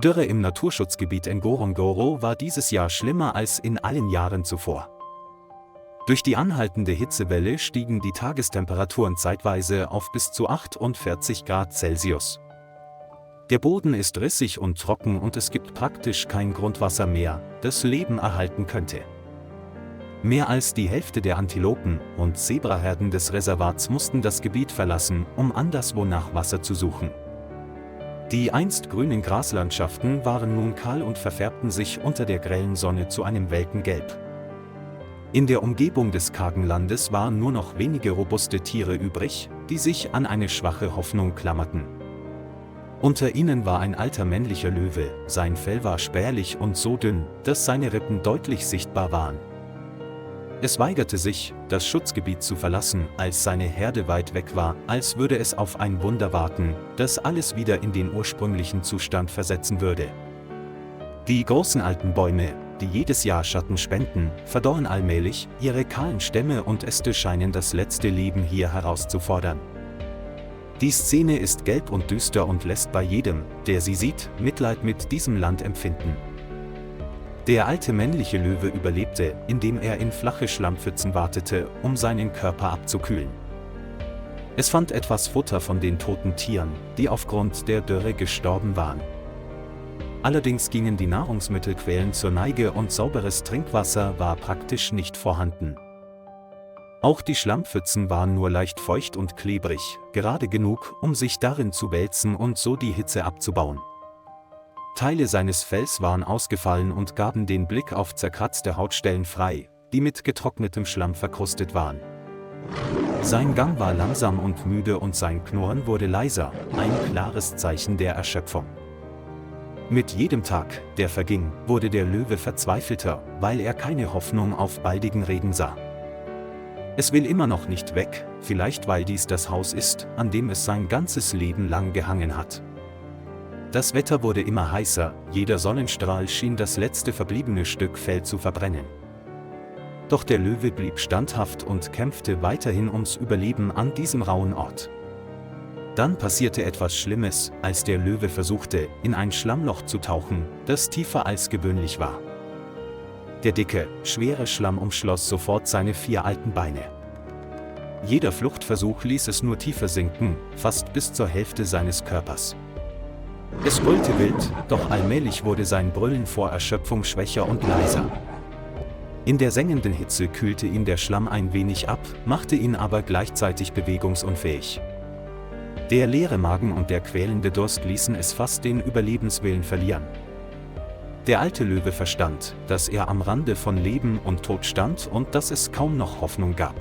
Dürre im Naturschutzgebiet Ngorongoro war dieses Jahr schlimmer als in allen Jahren zuvor. Durch die anhaltende Hitzewelle stiegen die Tagestemperaturen zeitweise auf bis zu 48 Grad Celsius. Der Boden ist rissig und trocken und es gibt praktisch kein Grundwasser mehr, das Leben erhalten könnte. Mehr als die Hälfte der Antilopen und Zebraherden des Reservats mussten das Gebiet verlassen, um anderswo nach Wasser zu suchen. Die einst grünen Graslandschaften waren nun kahl und verfärbten sich unter der grellen Sonne zu einem welken Gelb. In der Umgebung des kargen Landes waren nur noch wenige robuste Tiere übrig, die sich an eine schwache Hoffnung klammerten. Unter ihnen war ein alter männlicher Löwe, sein Fell war spärlich und so dünn, dass seine Rippen deutlich sichtbar waren. Es weigerte sich, das Schutzgebiet zu verlassen, als seine Herde weit weg war, als würde es auf ein Wunder warten, das alles wieder in den ursprünglichen Zustand versetzen würde. Die großen alten Bäume, die jedes Jahr Schatten spenden, verdorren allmählich, ihre kahlen Stämme und Äste scheinen das letzte Leben hier herauszufordern. Die Szene ist gelb und düster und lässt bei jedem, der sie sieht, Mitleid mit diesem Land empfinden. Der alte männliche Löwe überlebte, indem er in flache Schlammpfützen wartete, um seinen Körper abzukühlen. Es fand etwas Futter von den toten Tieren, die aufgrund der Dürre gestorben waren. Allerdings gingen die Nahrungsmittelquellen zur Neige und sauberes Trinkwasser war praktisch nicht vorhanden. Auch die Schlammpfützen waren nur leicht feucht und klebrig, gerade genug, um sich darin zu wälzen und so die Hitze abzubauen. Teile seines Fells waren ausgefallen und gaben den Blick auf zerkratzte Hautstellen frei, die mit getrocknetem Schlamm verkrustet waren. Sein Gang war langsam und müde und sein Knurren wurde leiser, ein klares Zeichen der Erschöpfung. Mit jedem Tag, der verging, wurde der Löwe verzweifelter, weil er keine Hoffnung auf baldigen Regen sah. Es will immer noch nicht weg, vielleicht weil dies das Haus ist, an dem es sein ganzes Leben lang gehangen hat. Das Wetter wurde immer heißer, jeder Sonnenstrahl schien das letzte verbliebene Stück Fell zu verbrennen. Doch der Löwe blieb standhaft und kämpfte weiterhin ums Überleben an diesem rauen Ort. Dann passierte etwas Schlimmes, als der Löwe versuchte, in ein Schlammloch zu tauchen, das tiefer als gewöhnlich war. Der dicke, schwere Schlamm umschloss sofort seine 4 alten Beine. Jeder Fluchtversuch ließ es nur tiefer sinken, fast bis zur Hälfte seines Körpers. Es brüllte wild, doch allmählich wurde sein Brüllen vor Erschöpfung schwächer und leiser. In der sengenden Hitze kühlte ihn der Schlamm ein wenig ab, machte ihn aber gleichzeitig bewegungsunfähig. Der leere Magen und der quälende Durst ließen es fast den Überlebenswillen verlieren. Der alte Löwe verstand, dass er am Rande von Leben und Tod stand und dass es kaum noch Hoffnung gab.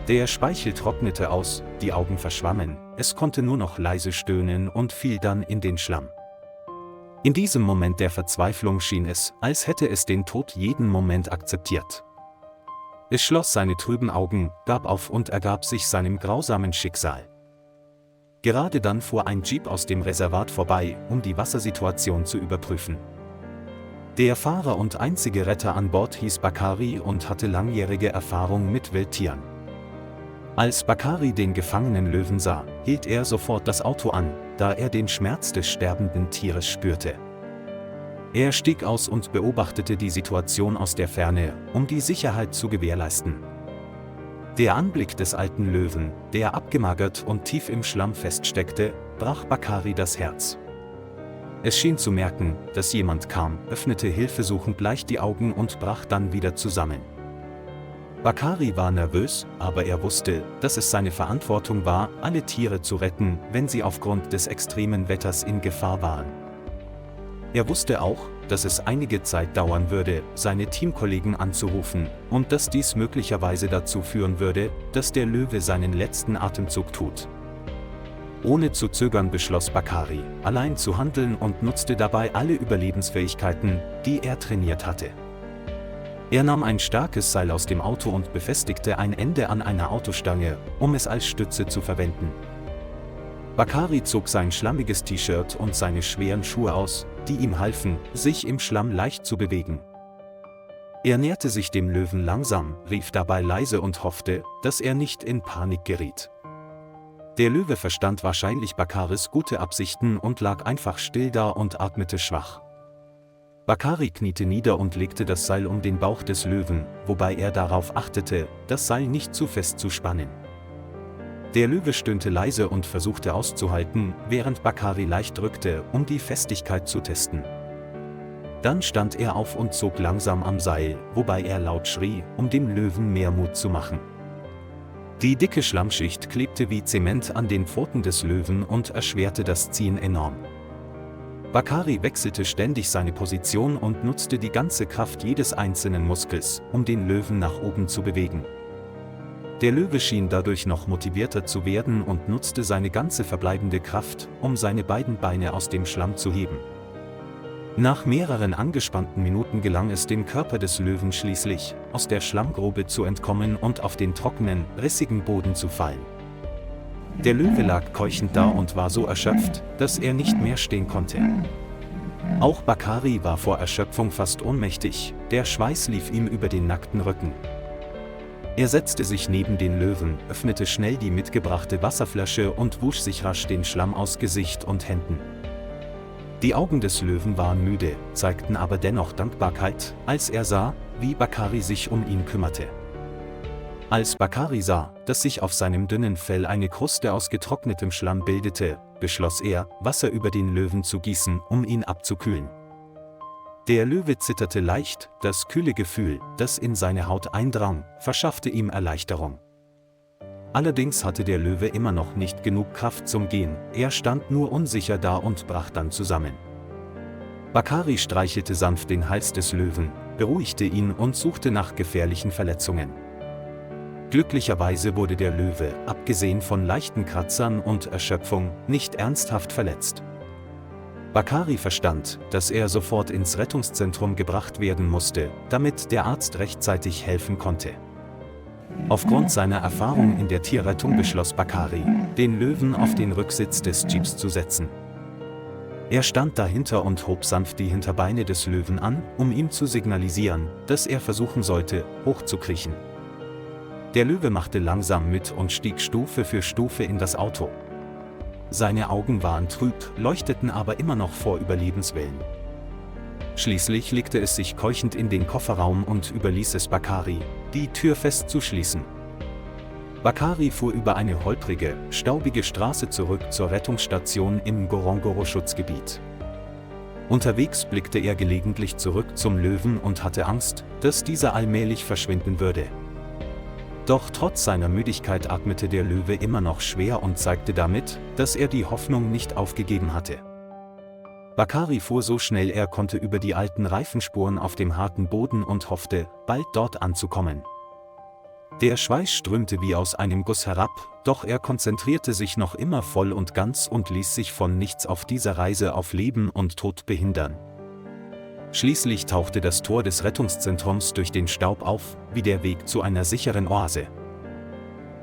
Der Speichel trocknete aus, die Augen verschwammen, es konnte nur noch leise stöhnen und fiel dann in den Schlamm. In diesem Moment der Verzweiflung schien es, als hätte es den Tod jeden Moment akzeptiert. Es schloss seine trüben Augen, gab auf und ergab sich seinem grausamen Schicksal. Gerade dann fuhr ein Jeep aus dem Reservat vorbei, um die Wassersituation zu überprüfen. Der Fahrer und einzige Retter an Bord hieß Bakari und hatte langjährige Erfahrung mit Wildtieren. Als Bakari den gefangenen Löwen sah, hielt er sofort das Auto an, da er den Schmerz des sterbenden Tieres spürte. Er stieg aus und beobachtete die Situation aus der Ferne, um die Sicherheit zu gewährleisten. Der Anblick des alten Löwen, der abgemagert und tief im Schlamm feststeckte, brach Bakari das Herz. Es schien zu merken, dass jemand kam, öffnete hilfesuchend leicht die Augen und brach dann wieder zusammen. Bakari war nervös, aber er wusste, dass es seine Verantwortung war, alle Tiere zu retten, wenn sie aufgrund des extremen Wetters in Gefahr waren. Er wusste auch, dass es einige Zeit dauern würde, seine Teamkollegen anzurufen, und dass dies möglicherweise dazu führen würde, dass der Löwe seinen letzten Atemzug tut. Ohne zu zögern beschloss Bakari, allein zu handeln und nutzte dabei alle Überlebensfähigkeiten, die er trainiert hatte. Er nahm ein starkes Seil aus dem Auto und befestigte ein Ende an einer Autostange, um es als Stütze zu verwenden. Bakari zog sein schlammiges T-Shirt und seine schweren Schuhe aus, die ihm halfen, sich im Schlamm leicht zu bewegen. Er näherte sich dem Löwen langsam, rief dabei leise und hoffte, dass er nicht in Panik geriet. Der Löwe verstand wahrscheinlich Bakaris gute Absichten und lag einfach still da und atmete schwach. Bakari kniete nieder und legte das Seil um den Bauch des Löwen, wobei er darauf achtete, das Seil nicht zu fest zu spannen. Der Löwe stöhnte leise und versuchte auszuhalten, während Bakari leicht drückte, um die Festigkeit zu testen. Dann stand er auf und zog langsam am Seil, wobei er laut schrie, um dem Löwen mehr Mut zu machen. Die dicke Schlammschicht klebte wie Zement an den Pfoten des Löwen und erschwerte das Ziehen enorm. Bakari wechselte ständig seine Position und nutzte die ganze Kraft jedes einzelnen Muskels, um den Löwen nach oben zu bewegen. Der Löwe schien dadurch noch motivierter zu werden und nutzte seine ganze verbleibende Kraft, um seine beiden Beine aus dem Schlamm zu heben. Nach mehreren angespannten Minuten gelang es dem Körper des Löwen schließlich, aus der Schlammgrube zu entkommen und auf den trockenen, rissigen Boden zu fallen. Der Löwe lag keuchend da und war so erschöpft, dass er nicht mehr stehen konnte. Auch Bakari war vor Erschöpfung fast ohnmächtig, der Schweiß lief ihm über den nackten Rücken. Er setzte sich neben den Löwen, öffnete schnell die mitgebrachte Wasserflasche und wusch sich rasch den Schlamm aus Gesicht und Händen. Die Augen des Löwen waren müde, zeigten aber dennoch Dankbarkeit, als er sah, wie Bakari sich um ihn kümmerte. Als Bakari sah, dass sich auf seinem dünnen Fell eine Kruste aus getrocknetem Schlamm bildete, beschloss er, Wasser über den Löwen zu gießen, um ihn abzukühlen. Der Löwe zitterte leicht, das kühle Gefühl, das in seine Haut eindrang, verschaffte ihm Erleichterung. Allerdings hatte der Löwe immer noch nicht genug Kraft zum Gehen, er stand nur unsicher da und brach dann zusammen. Bakari streichelte sanft den Hals des Löwen, beruhigte ihn und suchte nach gefährlichen Verletzungen. Glücklicherweise wurde der Löwe, abgesehen von leichten Kratzern und Erschöpfung, nicht ernsthaft verletzt. Bakari verstand, dass er sofort ins Rettungszentrum gebracht werden musste, damit der Arzt rechtzeitig helfen konnte. Aufgrund seiner Erfahrung in der Tierrettung beschloss Bakari, den Löwen auf den Rücksitz des Jeeps zu setzen. Er stand dahinter und hob sanft die Hinterbeine des Löwen an, um ihm zu signalisieren, dass er versuchen sollte, hochzukriechen. Der Löwe machte langsam mit und stieg Stufe für Stufe in das Auto. Seine Augen waren trüb, leuchteten aber immer noch vor Überlebenswillen. Schließlich legte es sich keuchend in den Kofferraum und überließ es Bakari, die Tür festzuschließen. Bakari fuhr über eine holprige, staubige Straße zurück zur Rettungsstation im Ngorongoro-Schutzgebiet. Unterwegs blickte er gelegentlich zurück zum Löwen und hatte Angst, dass dieser allmählich verschwinden würde. Doch trotz seiner Müdigkeit atmete der Löwe immer noch schwer und zeigte damit, dass er die Hoffnung nicht aufgegeben hatte. Bakari fuhr so schnell er konnte über die alten Reifenspuren auf dem harten Boden und hoffte, bald dort anzukommen. Der Schweiß strömte wie aus einem Guss herab, doch er konzentrierte sich noch immer voll und ganz und ließ sich von nichts auf dieser Reise auf Leben und Tod behindern. Schließlich tauchte das Tor des Rettungszentrums durch den Staub auf, wie der Weg zu einer sicheren Oase.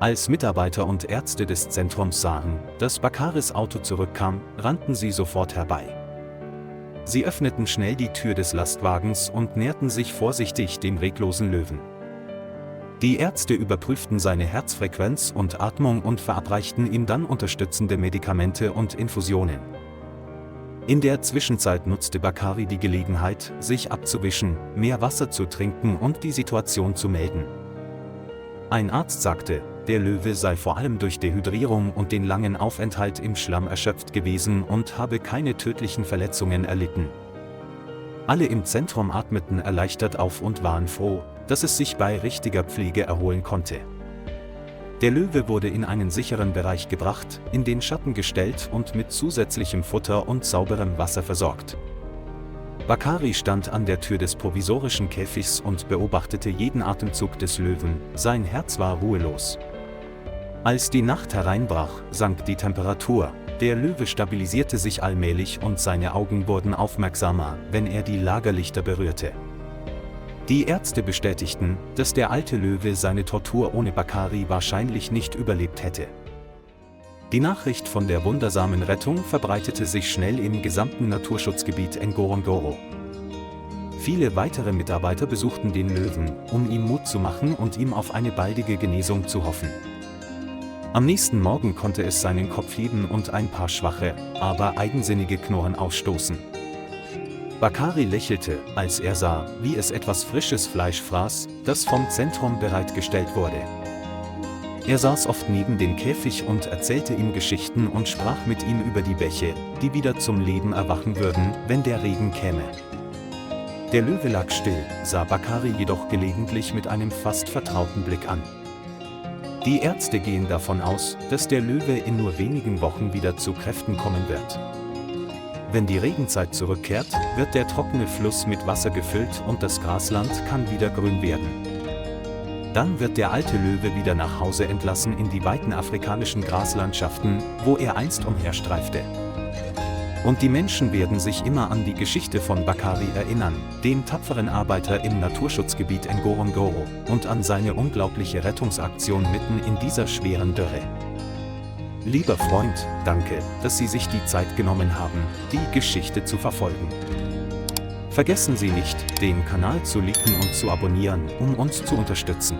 Als Mitarbeiter und Ärzte des Zentrums sahen, dass Bakaris Auto zurückkam, rannten sie sofort herbei. Sie öffneten schnell die Tür des Lastwagens und näherten sich vorsichtig dem reglosen Löwen. Die Ärzte überprüften seine Herzfrequenz und Atmung und verabreichten ihm dann unterstützende Medikamente und Infusionen. In der Zwischenzeit nutzte Bakari die Gelegenheit, sich abzuwischen, mehr Wasser zu trinken und die Situation zu melden. Ein Arzt sagte, der Löwe sei vor allem durch Dehydrierung und den langen Aufenthalt im Schlamm erschöpft gewesen und habe keine tödlichen Verletzungen erlitten. Alle im Zentrum atmeten erleichtert auf und waren froh, dass es sich bei richtiger Pflege erholen konnte. Der Löwe wurde in einen sicheren Bereich gebracht, in den Schatten gestellt und mit zusätzlichem Futter und sauberem Wasser versorgt. Bakari stand an der Tür des provisorischen Käfigs und beobachtete jeden Atemzug des Löwen, sein Herz war ruhelos. Als die Nacht hereinbrach, sank die Temperatur, der Löwe stabilisierte sich allmählich und seine Augen wurden aufmerksamer, wenn er die Lagerlichter berührte. Die Ärzte bestätigten, dass der alte Löwe seine Tortur ohne Bakari wahrscheinlich nicht überlebt hätte. Die Nachricht von der wundersamen Rettung verbreitete sich schnell im gesamten Naturschutzgebiet Ngorongoro. Viele weitere Mitarbeiter besuchten den Löwen, um ihm Mut zu machen und ihm auf eine baldige Genesung zu hoffen. Am nächsten Morgen konnte es seinen Kopf heben und ein paar schwache, aber eigensinnige Knurren ausstoßen. Bakari lächelte, als er sah, wie es etwas frisches Fleisch fraß, das vom Zentrum bereitgestellt wurde. Er saß oft neben dem Käfig und erzählte ihm Geschichten und sprach mit ihm über die Bäche, die wieder zum Leben erwachen würden, wenn der Regen käme. Der Löwe lag still, sah Bakari jedoch gelegentlich mit einem fast vertrauten Blick an. Die Ärzte gehen davon aus, dass der Löwe in nur wenigen Wochen wieder zu Kräften kommen wird. Wenn die Regenzeit zurückkehrt, wird der trockene Fluss mit Wasser gefüllt und das Grasland kann wieder grün werden. Dann wird der alte Löwe wieder nach Hause entlassen in die weiten afrikanischen Graslandschaften, wo er einst umherstreifte. Und die Menschen werden sich immer an die Geschichte von Bakari erinnern, dem tapferen Arbeiter im Naturschutzgebiet Ngorongoro, und an seine unglaubliche Rettungsaktion mitten in dieser schweren Dürre. Lieber Freund, danke, dass Sie sich die Zeit genommen haben, die Geschichte zu verfolgen. Vergessen Sie nicht, den Kanal zu liken und zu abonnieren, um uns zu unterstützen.